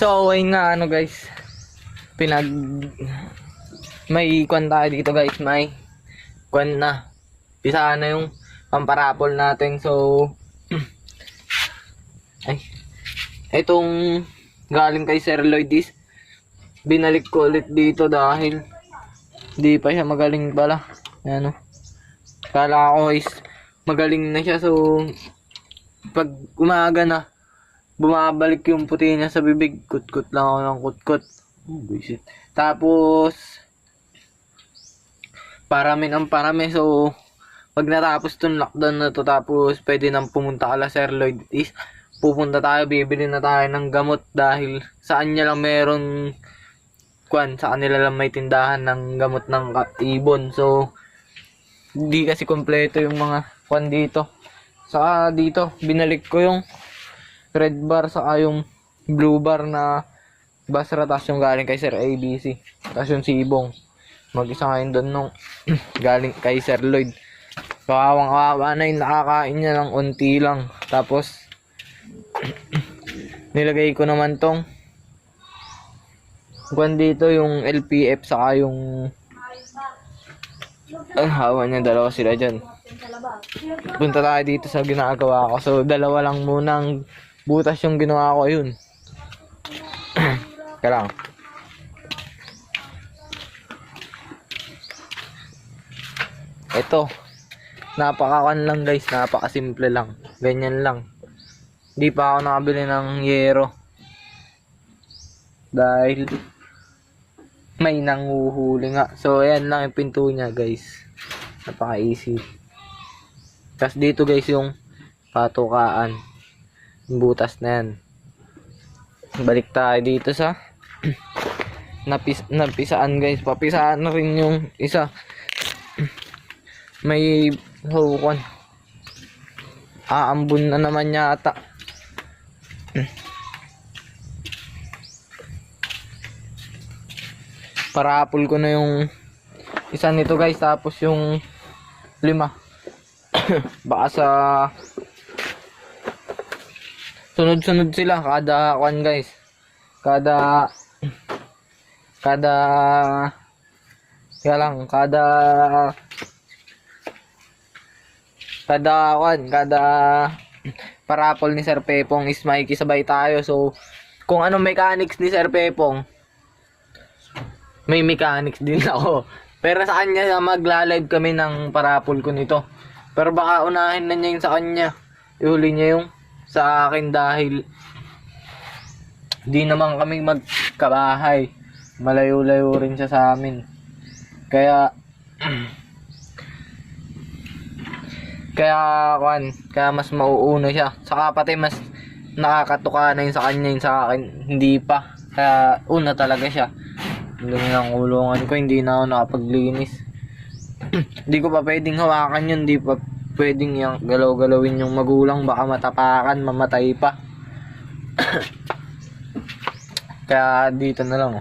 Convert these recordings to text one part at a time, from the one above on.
So, ayun nga ano guys. May kwan tayo dito guys, may kwan na. Pisahan na yung pamparapol natin. So, ay, itong galing kay Sir Lloyd is binalik ko ulit dito dahil di pa siya magaling pala. Ayan o. Kala ko is magaling na siya. So, pag umaga na, bumabalik yung puti niya sa bibig. Kutkut lang ako ng kutkut. Oh, buisit. Tapos, parami ng parami. So, pag natapos tong lockdown na to, tapos pwede nang pumunta kala Sir Lloyd is, pupunta tayo, bibili na tayo ng gamot dahil saan niya lang meron kwan, sa kanila lang may tindahan ng gamot ng ibon. So, hindi kasi kompleto yung mga kwan dito. Saka dito, binalik ko yung red bar saka yung blue bar na basra, tas yung galing kay Sir ABC, tas yung sibong mag-isa ngayon doon nung galing kay Sir Lloyd. Kawawang kawawa na yung nakakain niya ng unti lang. Tapos nilagay ko naman tong kwan dito, yung LPF saka yung hawa niya, dalawa sila dyan. Punta tayo dito sa ginagawa ko. So dalawa lang munang butas yung ginawa ko, yun. Kaya lang. Ito. Napakakan lang guys. Napakasimple lang. Ganyan lang. Hindi pa ako nakabili ng yero. Dahil may nanguhuli nga. So ayan lang yung pinto niya guys. Napaka easy. Tapos dito guys yung patukaan. Butas na yan. Balik tayo dito sa napisaan guys. Papisaan na rin yung isa. May hukuan. Aambon na naman yata. Parapol ko na yung isa nito guys. Tapos yung 5. Baka sa sunod-sunod sila kada kwan guys. Kada parapol ni Sir Pepong is makikisabay tayo. So kung anong mechanics ni Sir Pepong, may mechanics din ako. Pero sa kanya magla-live kami ng parapol ko nito. Pero baka unahin na niya yung sa kanya, ihuli niya yung sa akin dahil di naman kami magkabahay. Malayo-layo rin siya sa amin. Kaya mas mauuna siya. Saka pati mas nakakatuka na yun sa kanya, yun sa akin hindi pa. Kaya una talaga siya. Hindi lang kulungan ko, hindi na ako nakapaglinis. Hindi ko pa pwedeng hawakan yun, hindi pa pwedeng yung galaw-galawin yung magulang, baka matapakan, mamatay pa. Kaya dito na lang.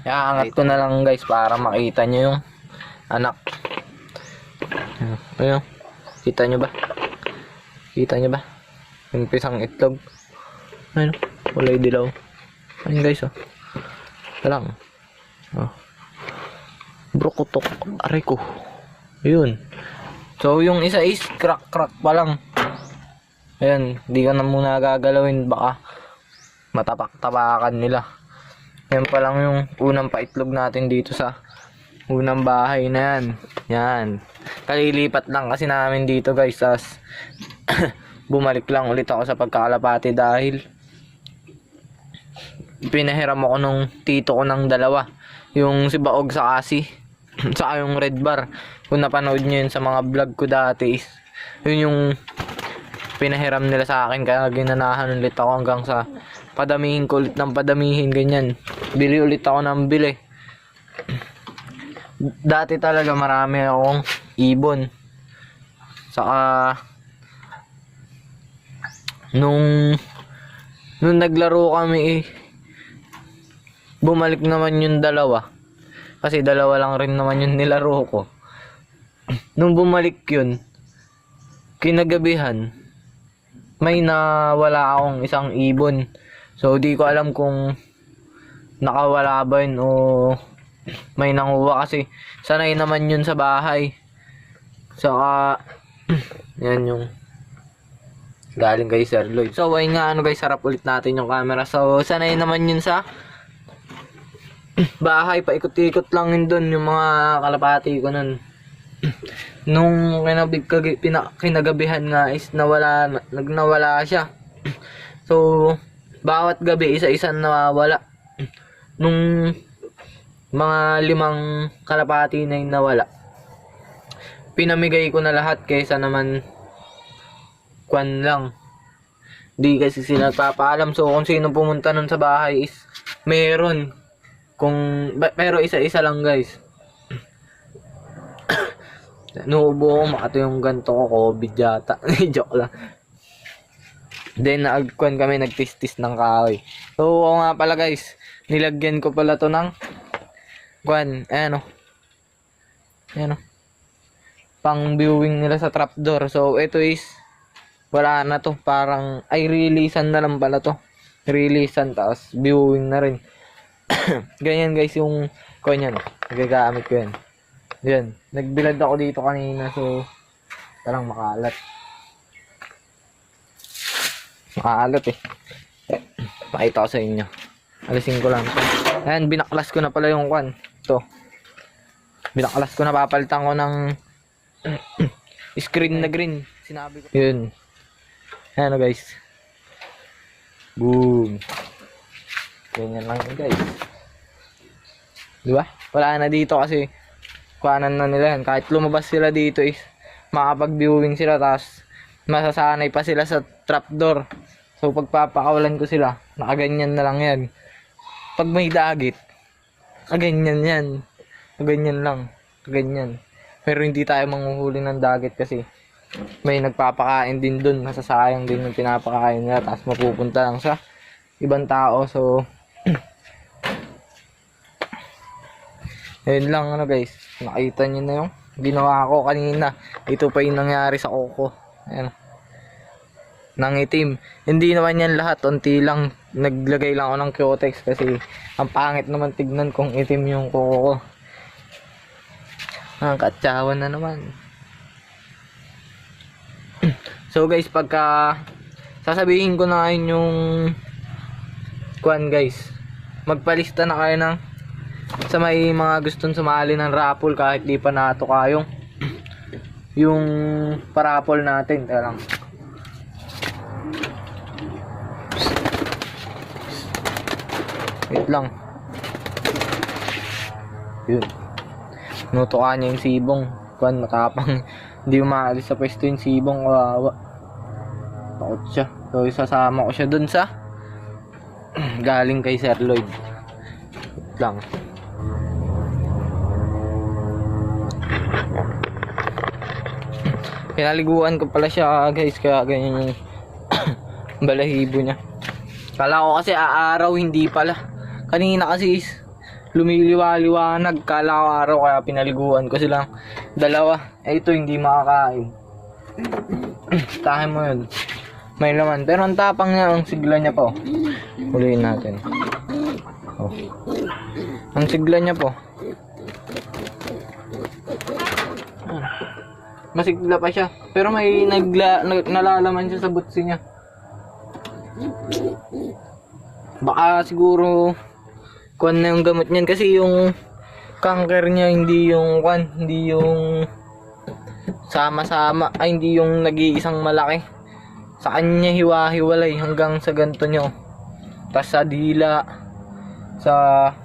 Kaya angat ko na lang guys para makita nyo yung anak. Ayun, kita nyo ba? Kita nyo ba? Yung pisang itlog. Ayun, kulay dilaw. Ayun guys, oh. Talang. Oh. Brokotok, aray ko. Ayun. So yung isa is crack pa lang. Ayan, di ka na muna gagalawin, baka matapak-tapakan nila. Yan pa lang yung unang paitlog natin dito sa unang bahay na yan. Yan. Kalilipat lang kasi namin dito guys. Tas bumalik lang ulit ako sa pagkakalapati dahil pinahiram ako nung tito ko ng dalawa. Yung si Baog sa Kasi. Saka yung red bar. Kung napanood nyo yun sa mga vlog ko dati is, yun yung pinahiram nila sa akin. Kaya ginanahan ulit ako hanggang sa padamihin ko ulit ng padamihin, ganyan. Bili ulit ako ng bili. Dati talaga marami akong ibon. Saka Nung naglaro kami bumalik naman yung dalawa. Kasi dalawa lang rin naman yung nilaro ko. Nung bumalik yun, kinagabihan, may nawala akong isang ibon. So, di ko alam kung nakawala ba yun o may nanguha kasi sanay naman yun sa bahay. Saka, yan yung galing kay Sir Lloyd. So, ayun nga guys, sarap ulit natin yung camera. So, sanay naman yun sa bahay, paikot-ikot lang yun dun yung mga kalapati ko nun. Nung kinagabihan nga is nagnawala siya. So, bawat gabi isa-isa nawawala. Nung mga 5 kalapati na yung nawala, pinamigay ko na lahat kaysa naman kwan lang. Di kasi sila nagpapaalam. So, kung sino pumunta nun sa bahay is meron. Pero isa-isa lang guys. Nuubo ko, makato yung ganto ko, COVID yata. Joke lang. Then, nagtistis ng kahoy. So, oo nga pala guys, nilagyan ko pala to ng ayan o. Pang viewing nila sa trapdoor. So, ito is, wala na to. Parang, releasean na lang pala to. Releasean, tapos viewing na rin. Ganyan guys yung coin yan. Nagagamit ko yan. Yan. Nagbilad ako dito kanina. So, parang makalat. Makalat eh. Pakita ko sa inyo. Alisin ko lang. Ayan, binaklas ko na pala yung kwan. Ito. Binaklas ko na, papalitan ko ng screen na green. Sinabi ko. Yun. Ayan o guys. Boom. Ganyan lang yun guys. Diba? Wala na dito kasi kuhanan na nila yan. Kahit lumabas sila dito is makapag-viewing sila, tapos masasanay pa sila sa trapdoor. So pagpapakawalan ko sila, nakaganyan na lang yan. Pag may dagit, kaganyan yan. Kaganyan lang. Kaganyan. Pero hindi tayo manghuhuli ng dagit kasi may nagpapakain din dun. Masasayang din yung pinapakain nila, tapos mapupunta lang sa ibang tao. So ayun lang guys, nakita nyo na yung ginawa ko kanina. Ito pa yung nangyari sa kuko. Ayan, nangitim. Hindi naman yan lahat, unti lang. Naglagay lang ako ng Cutex kasi ang pangit naman tignan kung itim yung kuko ko. Ang katsawan na naman. So guys, pagka sasabihin ko na ngayon yung guys, magpalista na kayo ng sa may mga gustong sumali ng raffle kahit di pa nato kayong yung paraffle natin. Teka lang. Wait lang. Yun. Nutukan niya yung sibong. Matapang. Hindi umaalis sa pwesto yung sibong. Kawawa. Takot siya. So isasama ko siya dun sa galing kay Sir Lloyd. Wait lang. Pinaliguan ko pala siya guys, kaya ganyan yung balahibo niya. Kala ko kasi aaraw, hindi pala. Kanina kasi lumiliwa-liwanag, kala ko araw, kaya pinaliguan ko silang dalawa. Ito hindi makakain. Tahin mo yun, may laman. Pero ang tapang niya, ang sigla niya po. Huliin natin. Oh. Ang sigla niya po. Masigla pa siya. Pero may nalalaman siya sa butsi niya. Baka siguro kuwan na yung gamot niyan kasi yung cancer niya hindi yung hindi yung sama-sama, hindi yung nag-iisang malaki. Sa kanya hiwa-hiwalay hanggang sa ganto niyo. Tas sa dila, sa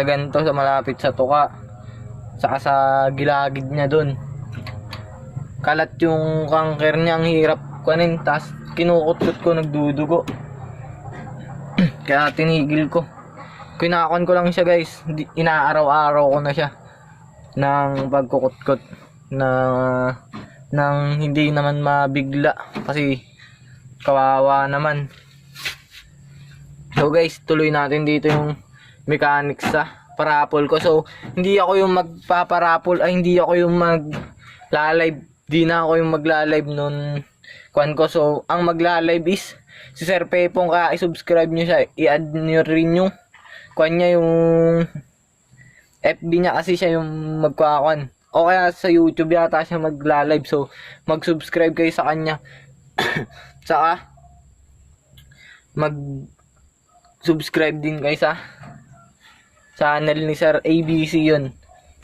ganto, sa malapit sa tuka, saka sa gilagid niya doon. Kalat yung cancer niya, ang hirap kunin, tas kinukot-kot ko, nagdudugo. Kaya tinigil ko. Kinakon ko lang siya guys, inaaraw-araw ko na siya ng pagkukot-kot na nang hindi naman mabigla kasi Kawawa naman. So guys, tuloy natin dito yung mechanics sa parapol ko. So, hindi ako yung magpaparapol, ay hindi ako yung magla-live. Di na ako yung magla-live nun kuan ko. So, ang magla-live is si Sir Pepong. Kaya i-subscribe nyo siya, i-add nyo rin yung kuan niya, yung FB niya, kasi siya yung magkukuan. O kaya sa YouTube yata siya magla-live. So, mag-subscribe kayo sa kanya. Saka, mag-subscribe din kayo sa channel ni Sir ABC yun.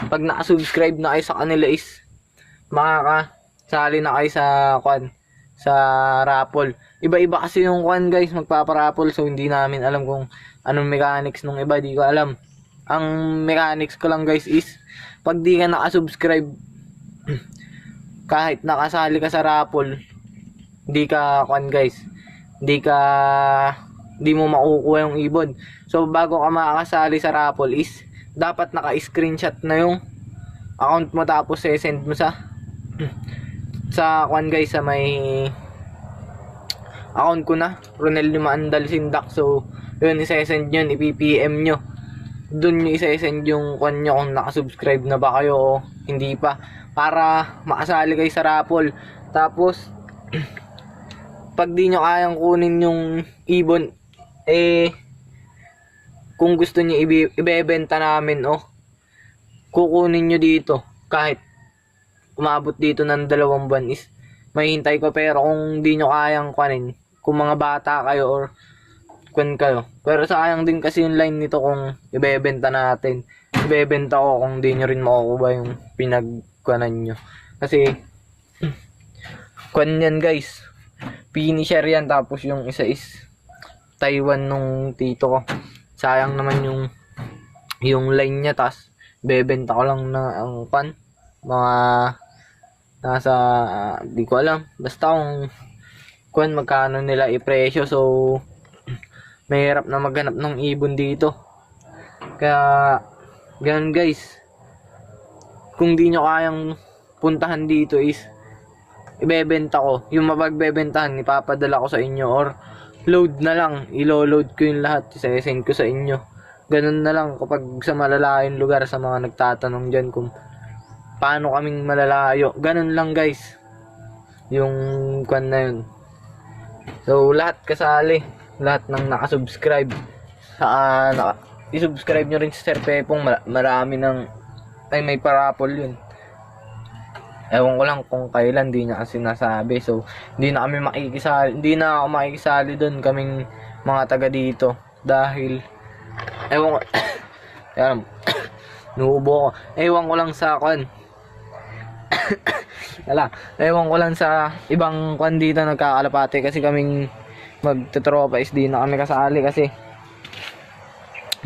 Pag naka-subscribe na kayo sa kanila is makakasali na kayo sa kuan, sa raffle. Iba-iba kasi yung kuan guys, magpaparaffle. So, hindi namin alam kung anong mechanics nung iba. Di ko alam. Ang mechanics ko lang guys is, pag di ka naka-subscribe, kahit nakasali ka sa raffle, hindi ka kuan guys, hindi mo makukuha yung ibon. So bago ka makakasali sa raffle is dapat naka-screenshot na yung account mo, tapos send mo sa kuan guys, sa may account ko na, Ronelio Maandal Sindak. So yun, i-send nyo, i-PPM nyo. Doon nyo i-send yung kuan nyo kung naka-subscribe na ba kayo o hindi pa, para makasali kayo sa raffle. Tapos pag di nyo kayang kunin yung ibon, kung gusto nyo ibebenta namin, kukunin nyo dito. Kahit umabot dito ng 2 buwan is may hintay ko. Pero kung di nyo kayang kunin, kung mga bata kayo or kun kayo, pero sayang din kasi yung line nito kung ibebenta natin. Ibebenta ko kung di nyo rin makukuha yung pinagkuanan nyo. Kasi kuan yan guys, finisher yan. Tapos yung isa is Taiwan nung tito ko. Sayang naman yung line niya. Tas bebenta ko lang na ang pan, mga nasa di ko alam, basta kung magkano nila i-presyo. So mahirap na maghanap ng ibon dito. Kaya ganun guys, kung di nyo kayang puntahan dito is ibebenta ko. Yung mapagbebentahan, ipapadala ko sa inyo, or load na lang, ilo-load ko yung lahat, isa-send ko sa inyo. Ganun na lang kapag sa malalayong lugar, sa mga nagtatanong dyan kung paano kaming malalayo. Ganun lang guys, yung kwan na yun. So lahat kasali, lahat ng nakasubscribe, i-subscribe nyo rin si Sir Pepong. Marami may parapol yun. Ewan ko lang kung kailan, di niya kasi nasabi. So, hindi na ako makikisali doon, kaming mga taga dito. Dahil, ewan ko, nuubo ko. Ewan ko lang sa ewan ko lang sa ibang kwan dito nagkakalapate. Kasi kaming magtutropa is di na kami kasali. Kasi,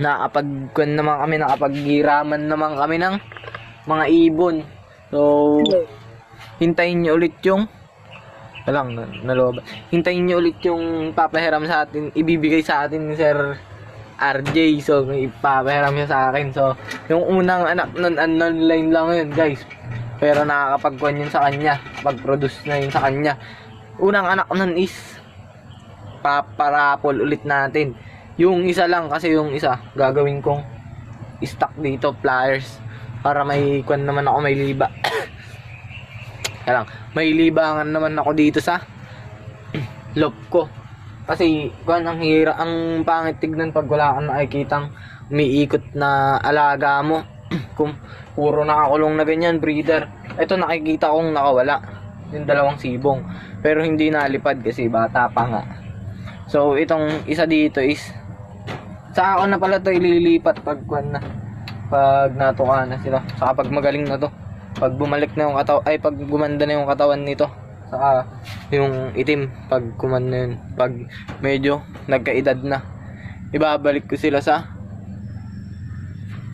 nakapag-giraman naman kami ng mga ibon. So, hintayin nyo ulit yung hintayin nyo ulit yung papahiram sa atin, ibibigay sa atin ni Sir RJ. So, ipapahiram niya sa akin. So, yung unang anak nun, online lang yun guys, pero nakakapagkuhan yun sa kanya, pag-produce na yun sa kanya. Unang anak nun is paparapol ulit natin. Yung isa lang, kasi yung isa gagawin kong stock dito, flyers, para may kuan naman ako, may liba. May libangan naman ako dito sa loob ko. Kasi kuan, ang pangit tignan pag wala kang nakikitang umiikot na alaga mo. Kung puro nakakulong na ganyan, breeder. Ito nakikita kong nakawala, yung 2 sibong, pero hindi nalipad kasi bata pa nga. So itong isa dito is sa ako na pala to ililipat pag kuan na, pag natuka na sila. Saka pag magaling na to, pag bumalik na yung pag gumanda na yung katawan nito, saka yung itim, pag kuman na yun, pag medyo nagkaedad na, ibabalik ko sila sa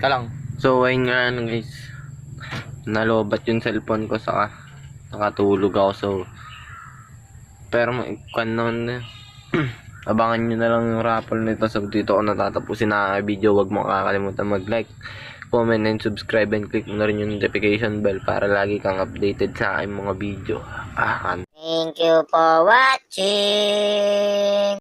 kalang. So ayun nga guys, nalobat yung cellphone ko, saka nakatulog ako. So pero kuan naman abangan nyo na lang yung raffle nito. So dito ako natatapusin na video. Huwag mo kakalimutan mag-like, comment, and subscribe, and click mo na rin yung notification bell para lagi kang updated sa aking mga video. Thank you for watching.